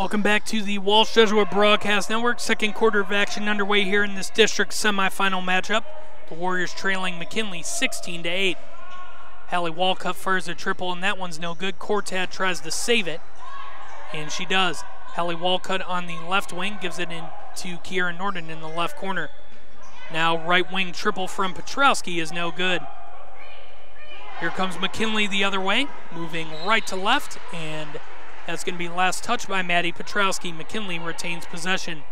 Welcome back to the Walsh Jesuit Broadcast Network. Second quarter of action underway here in this district semifinal matchup. The Warriors trailing McKinley 16-8. Hallie Walcott fires a triple, and that one's no good. Cortad tries to save it, and she does. Hallie Walcott on the left wing gives it in to Kiera Norton in the left corner. Now right wing triple from Petrowski is no good. Here comes McKinley the other way, moving right to left, and that's going to be last touch by Maddie Petrowski. McKinley retains possession.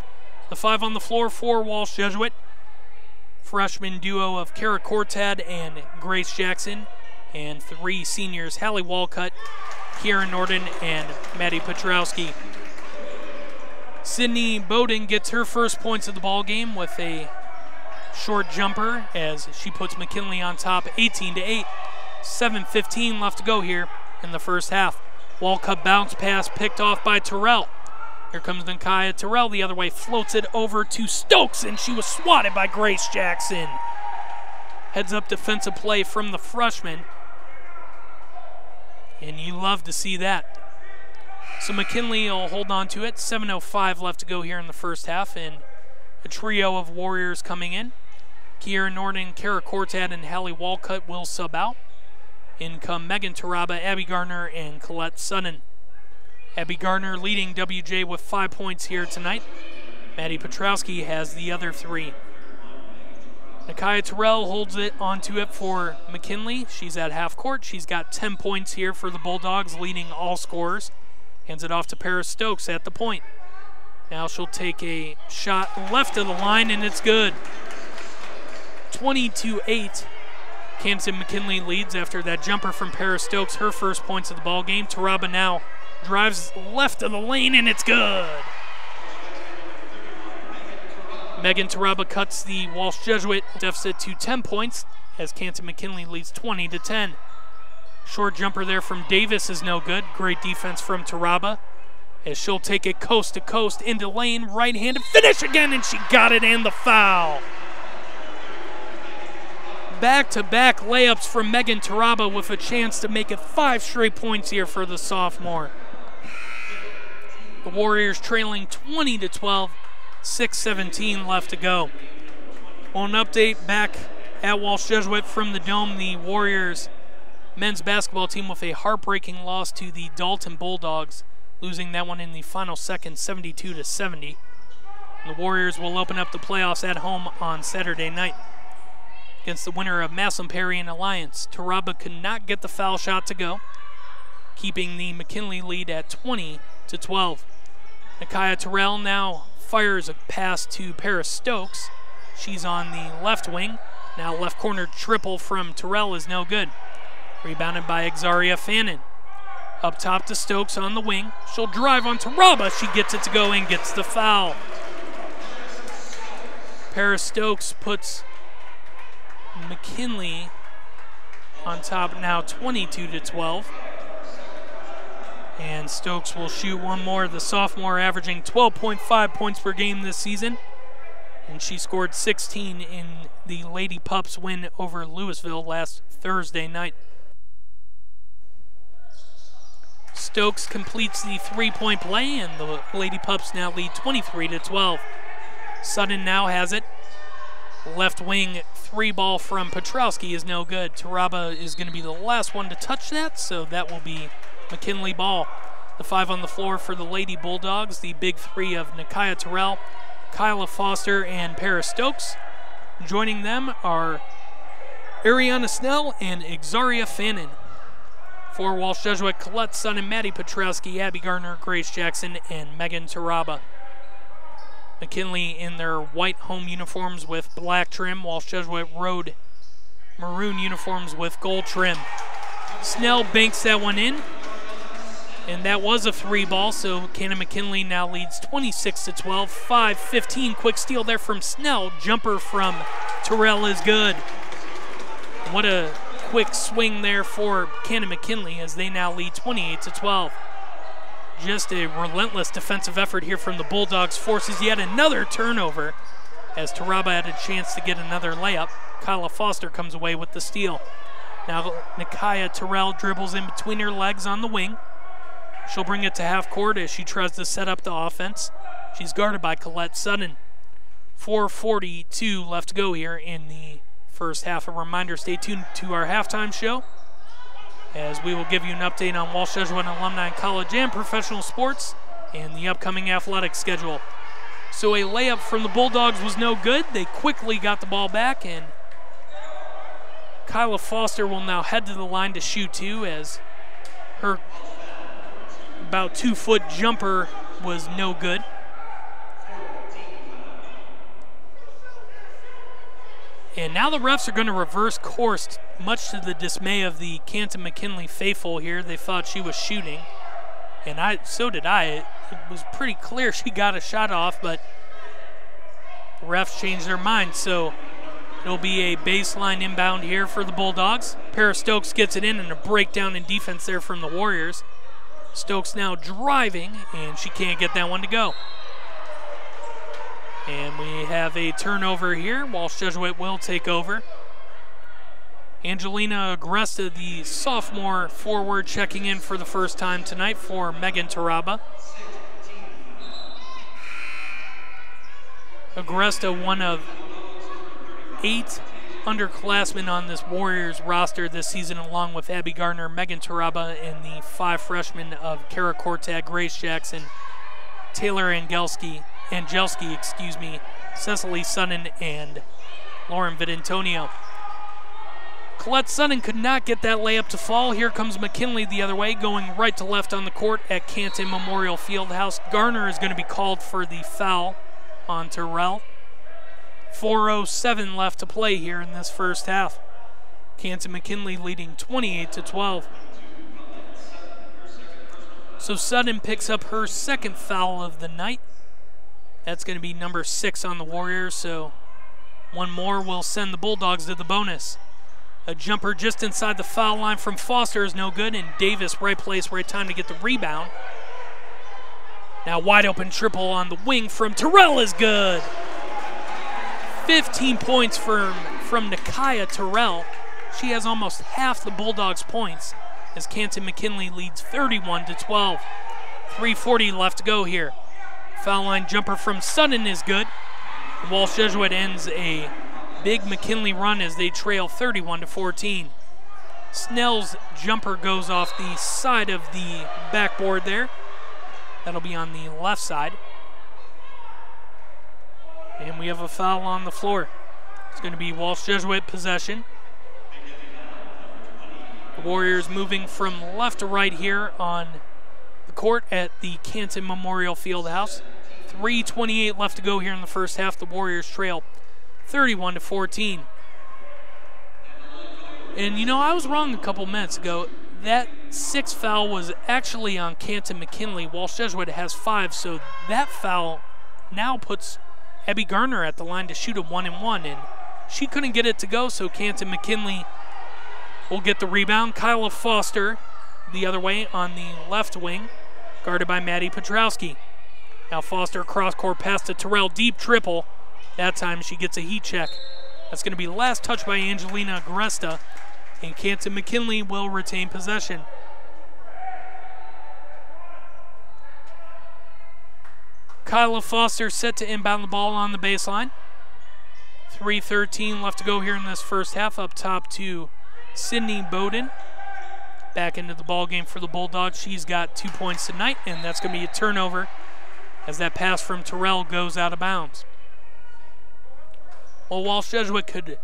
The 5 on the floor for Walsh Jesuit. Freshman duo of Kara Cortad and Grace Jackson, and 3 seniors, Hallie Walcott, Kiera Norton, and Maddie Petrowski. Sydney Bowden gets her first points of the ball game with a short jumper as she puts McKinley on top 18-8. 7:15 left to go here in the first half. Walcott bounce pass picked off by Terrell. Here comes Nakaya Terrell the other way, floats it over to Stokes, and she was swatted by Grace Jackson. Heads up defensive play from the freshman, and you love to see that. So McKinley will hold on to it. 7:05 left to go here in the first half, and a trio of Warriors coming in. Kiera Norton, Kara Cortad, and Hallie Walcott will sub out. In come Megan Taraba, Abby Gardner, and Colette Sutton. Abby Gardner leading WJ with 5 points here tonight. Maddie Petrowski has the other 3. Nakaya Terrell holds it onto it for McKinley. She's at half court. She's got 10 points here for the Bulldogs, leading all scorers. Hands it off to Paris Stokes at the point. Now she'll take a shot left of the line, and it's good. 22-8. Kansas McKinley leads after that jumper from Paris Stokes, her first points of the ball game. Taraba now drives left of the lane, and it's good. Megan Taraba cuts the Walsh Jesuit deficit to 10 points as Kansas McKinley leads 20-10. Short jumper there from Davis is no good. Great defense from Taraba as she'll take it coast to coast into lane, right-handed finish again, and she got it and the foul. Back-to-back layups from Megan Taraba with a chance to make it 5 straight points here for the sophomore. The Warriors trailing 20-12, 6:17 left to go. Well, an update back at Walsh Jesuit from the Dome, the Warriors men's basketball team with a heartbreaking loss to the Dalton Bulldogs, losing that one in the final second, 72-70. The Warriors will open up the playoffs at home on Saturday night against the winner of Massillon Perry and Alliance. Taraba could not get the foul shot to go, keeping the McKinley lead at 20-12. Nakaya Terrell now fires a pass to Paris Stokes. She's on the left wing. Now left corner triple from Terrell is no good. Rebounded by Exaria Fannin. Up top to Stokes on the wing. She'll drive on Taraba. She gets it to go and gets the foul. Paris Stokes puts McKinley on top now 22-12. And Stokes will shoot one more. The sophomore averaging 12.5 points per game this season. And she scored 16 in the Lady Pups win over Louisville last Thursday night. Stokes completes the 3-point play, and the Lady Pups now lead 23-12. Sutton now has it. Left wing 3-ball from Petrowski is no good. Taraba is going to be the last one to touch that, so that will be McKinley ball. The 5 on the floor for the Lady Bulldogs, the big 3 of Nakaya Terrell, Kyla Foster, and Paris Stokes. Joining them are Ariana Snell and Exaria Fannin. For Walsh Jesuit, Colette Sutton, Maddie Petrowski, Abby Gardner, Grace Jackson, and Megan Taraba. McKinley in their white home uniforms with black trim. Walsh Jesuit road maroon uniforms with gold trim. Snell banks that one in, and that was a 3-ball, so Cannon McKinley now leads 26-12. 5:15, quick steal there from Snell. Jumper from Terrell is good. What a quick swing there for Cannon McKinley as they now lead 28-12. Just a relentless defensive effort here from the Bulldogs forces yet another turnover as Taraba had a chance to get another layup. Kyla Foster comes away with the steal. Now Nakaya Terrell dribbles in between her legs on the wing. She'll bring it to half court as she tries to set up the offense. She's guarded by Colette Sutton. 4:42 left to go here in the first half. A reminder, stay tuned to our halftime show as we will give you an update on Walsh Jesuit alumni, college and professional sports and the upcoming athletic schedule. So a layup from the Bulldogs was no good. They quickly got the ball back, and Kyla Foster will now head to the line to shoot two as her about 2-foot jumper was no good. And now the refs are going to reverse course, much to the dismay of the Canton McKinley faithful here. They thought she was shooting, and so did I. It was pretty clear she got a shot off, but the refs changed their mind. So it'll be a baseline inbound here for the Bulldogs. Para Stokes gets it in, and a breakdown in defense there from the Warriors. Stokes now driving, and she can't get that one to go. And we have a turnover here. Walsh Jesuit will take over. Angelina Agresta, the sophomore forward, checking in for the first time tonight for Megan Taraba. Agresta, one of 8 underclassmen on this Warriors roster this season, along with Abby Gardner, Megan Taraba, and the 5 freshmen of Kara Kortag, Grace Jackson, Taylor Angelski, Cecily Sutton, and Lauren Vidantonio. Colette Sutton could not get that layup to fall. Here comes McKinley the other way, going right to left on the court at Canton Memorial Fieldhouse. Garner is going to be called for the foul on Terrell. 4:07 left to play here in this first half. Canton McKinley leading 28-12. So Sutton picks up her second foul of the night. That's going to be number 6 on the Warriors, so one more will send the Bulldogs to the bonus. A jumper just inside the foul line from Foster is no good, and Davis, right place, right time to get the rebound. Now wide open triple on the wing from Terrell is good. 15 points from Nakia Terrell. She has almost half the Bulldogs' points as Canton McKinley leads 31-12. 3:40 left to go here. Foul line jumper from Sutton is good. Walsh Jesuit ends a big McKinley run as they trail 31-14. Snell's jumper goes off the side of the backboard there. That'll be on the left side. And we have a foul on the floor. It's going to be Walsh Jesuit possession. The Warriors moving from left to right here on the court at the Canton Memorial Fieldhouse. 3:28 left to go here in the first half. The Warriors trail 31-14. And you know, I was wrong a couple minutes ago. That 6th foul was actually on Canton McKinley. Walsh Jesuit has 5, so that foul now puts Abby Garner at the line to shoot a 1-and-1, and she couldn't get it to go, so Canton McKinley will get the rebound. Kyla Foster the other way on the left wing, guarded by Maddie Petrowski. Now Foster cross-court pass to Terrell, deep triple. That time she gets a heat check. That's going to be last touch by Angelina Agresta, and Canton McKinley will retain possession. Kyla Foster set to inbound the ball on the baseline. 3:13 left to go here in this first half. Up top to Sydney Bowden. Back into the ball game for the Bulldogs. She's got 2 points tonight, and that's going to be a turnover as that pass from Terrell goes out of bounds. Well, Walsh Jesuit could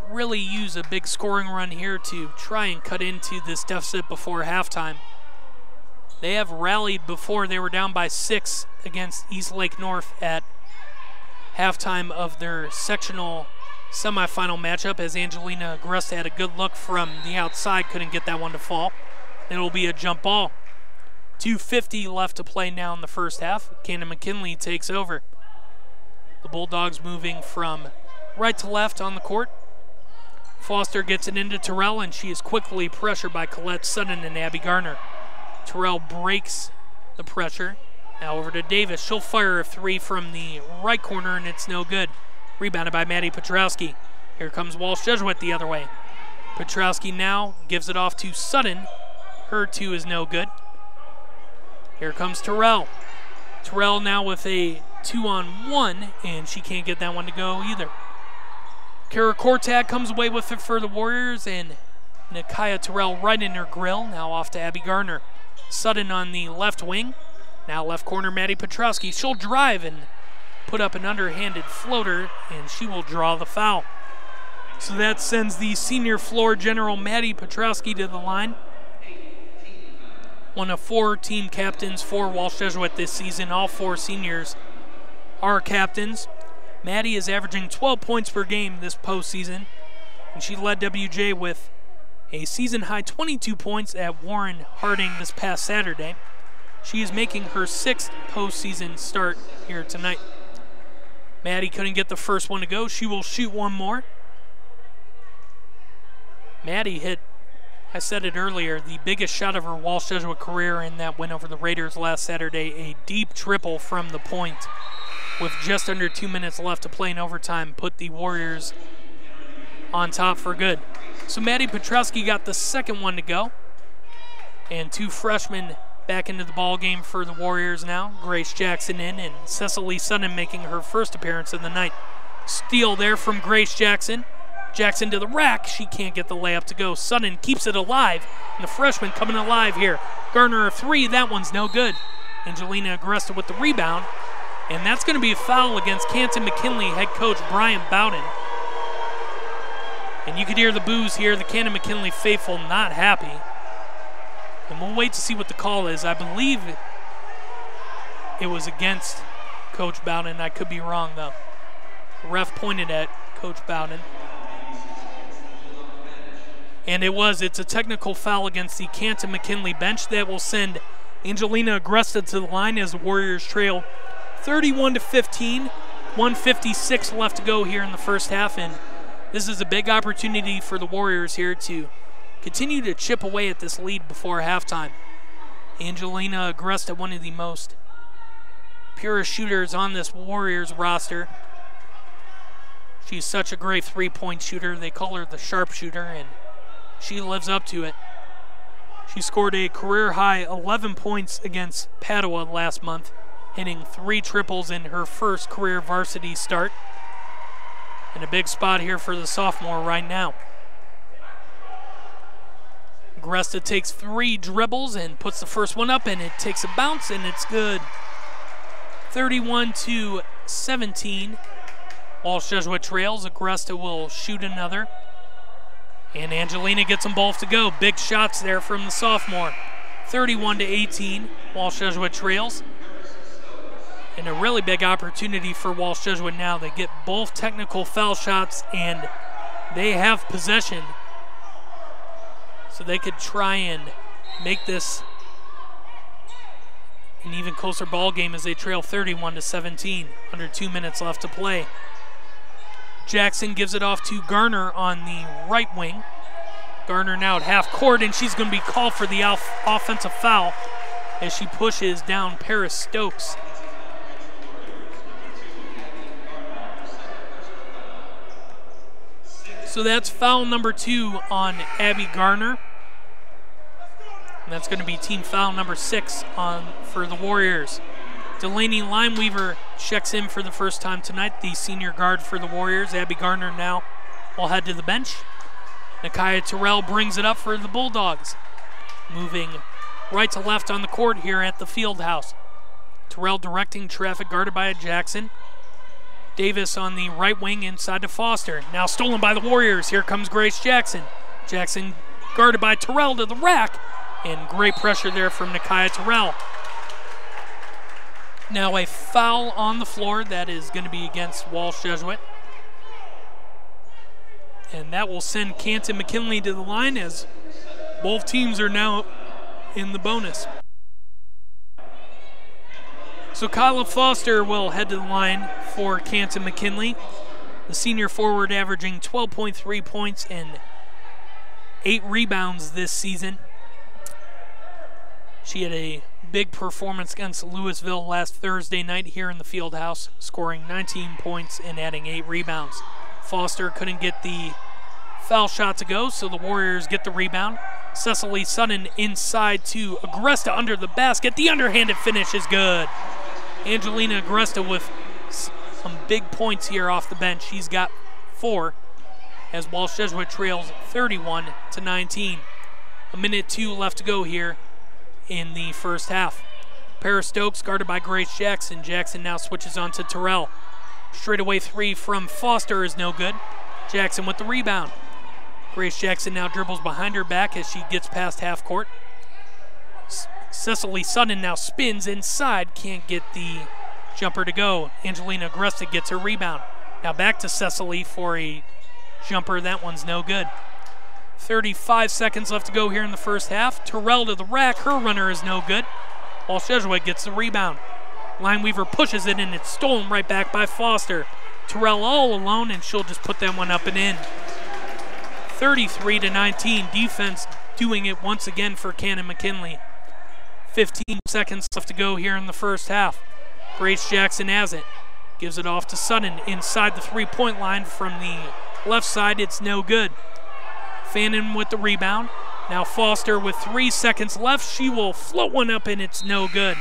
really use a big scoring run here to try and cut into this deficit before halftime. They have rallied before. They were down by 6 against East Lake North at halftime of their sectional semifinal matchup, as Angelina Agresta had a good look from the outside, couldn't get that one to fall. It'll be a jump ball. 2:50 left to play now in the first half. Canton McKinley takes over. The Bulldogs moving from right to left on the court. Foster gets it into Terrell, and she is quickly pressured by Colette Sutton and Abby Garner. Terrell breaks the pressure. Now over to Davis. She'll fire a 3 from the right corner, and it's no good. Rebounded by Maddie Petrowski. Here comes Walsh Jesuit the other way. Petrowski now gives it off to Sutton. Her 2 is no good. Here comes Terrell. Terrell now with a 2-on-1, and she can't get that one to go either. Kara Kortag comes away with it for the Warriors, and Nikaya Terrell right in her grill. Now off to Abby Gardner. Sutton on the left wing. Now left corner, Maddie Petrowski. She'll drive and put up an underhanded floater, and she will draw the foul. So that sends the senior floor general, Maddie Petrowski, to the line. One of 4 team captains for Walsh Jesuit this season. All 4 seniors are captains. Maddie is averaging 12 points per game this postseason, and she led WJ with a season-high 22 points at Warren Harding this past Saturday. She is making her 6th postseason start here tonight. Maddie couldn't get the first one to go. She will shoot one more. Maddie hit, I said it earlier, the biggest shot of her Walsh Jesuit career in that win over the Raiders last Saturday, a deep triple from the point with just under 2 minutes left to play in overtime, put the Warriors on top for good. So Maddie Petrowski got the second one to go, and 2 freshmen back into the ball game for the Warriors now. Grace Jackson in, and Cecily Sutton making her first appearance of the night. Steal there from Grace Jackson. Jackson to the rack. She can't get the layup to go. Sutton keeps it alive, and the freshman coming alive here. Garner a 3. That one's no good. Angelina Agresta with the rebound, and that's going to be a foul against Canton McKinley head coach Brian Bowden. And you could hear the boos here. The Canton McKinley faithful not happy. And we'll wait to see what the call is. I believe it was against Coach Bowden. I could be wrong, though. The ref pointed at Coach Bowden. And it was. It's a technical foul against the Canton McKinley bench that will send Angelina Agresta to the line as the Warriors trail 31-15. 1:56 left to go here in the first half, and this is a big opportunity for the Warriors here to continue to chip away at this lead before halftime. Angelina Agresta, one of the most purest shooters on this Warriors roster. She's such a great three-point shooter. They call her the sharpshooter, and she lives up to it. She scored a career-high 11 points against Padua last month, hitting 3 triples in her first career varsity start. And a big spot here for the sophomore right now. Agresta takes 3 dribbles and puts the first one up, and it takes a bounce, and it's good. 31-17. Walsh Jesuit trails. Agresta will shoot another. And Angelina gets them both to go. Big shots there from the sophomore. 31-18. Walsh Jesuit trails. And a really big opportunity for Walsh Jesuit now. They get both technical foul shots, and they have possession. So they could try and make this an even closer ball game as they trail 31-17. Under 2 minutes left to play. Jackson gives it off to Garner on the right wing. Garner now at half court, and she's going to be called for the offensive foul as she pushes down Paris Stokes. So that's foul number 2 on Abby Garner. And that's going to be team foul number 6 for the Warriors. Delaney Limeweaver checks in for the first time tonight, the senior guard for the Warriors. Abby Garner now will head to the bench. Nikaya Terrell brings it up for the Bulldogs. Moving right to left on the court here at the field house. Terrell directing traffic, guarded by Jackson. Davis on the right wing inside to Foster. Now stolen by the Warriors. Here comes Grace Jackson. Jackson guarded by Terrell to the rack. And great pressure there from Nikaya Terrell. Now a foul on the floor. That is going to be against Walsh Jesuit. And that will send Canton McKinley to the line as both teams are now in the bonus. So Kyla Foster will head to the line for Canton McKinley. The senior forward averaging 12.3 points and 8 rebounds this season. She had a big performance against Louisville last Thursday night here in the field house, scoring 19 points and adding 8 rebounds. Foster couldn't get the Foul shot to go, so the Warriors get the rebound. Cecily Sutton inside to Agresta under the basket. The underhanded finish is good. Angelina Agresta with some big points here off the bench. She's got 4 as Walsh Jesuit trails 31-19. 1:02 left to go here in the first half. Paris Stokes guarded by Grace Jackson. Jackson now switches on to Terrell. Straightaway 3 from Foster is no good. Jackson with the rebound. Grace Jackson now dribbles behind her back as she gets past half court. Cecily Sutton now spins inside, can't get the jumper to go. Angelina Agresta gets her rebound. Now back to Cecily for a jumper. That one's no good. 35 seconds left to go here in the first half. Terrell to the rack. Her runner is no good. Walsh Jesuit gets the rebound. Lineweaver pushes it, and it's stolen right back by Foster. Terrell all alone, and she'll just put that one up and in. 33-19. Defense doing it once again for Cannon McKinley. 15 seconds left to go here in the first half. Grace Jackson has it. Gives it off to Sutton inside the three-point line from the left side. It's no good. Fannin with the rebound. Now Foster with 3 seconds left. She will float one up, and it's no good.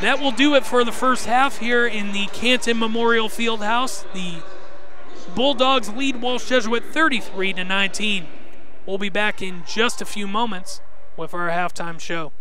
That will do it for the first half here in the Canton Memorial Fieldhouse. The Bulldogs lead Walsh Jesuit 33-19. We'll be back in just a few moments with our halftime show.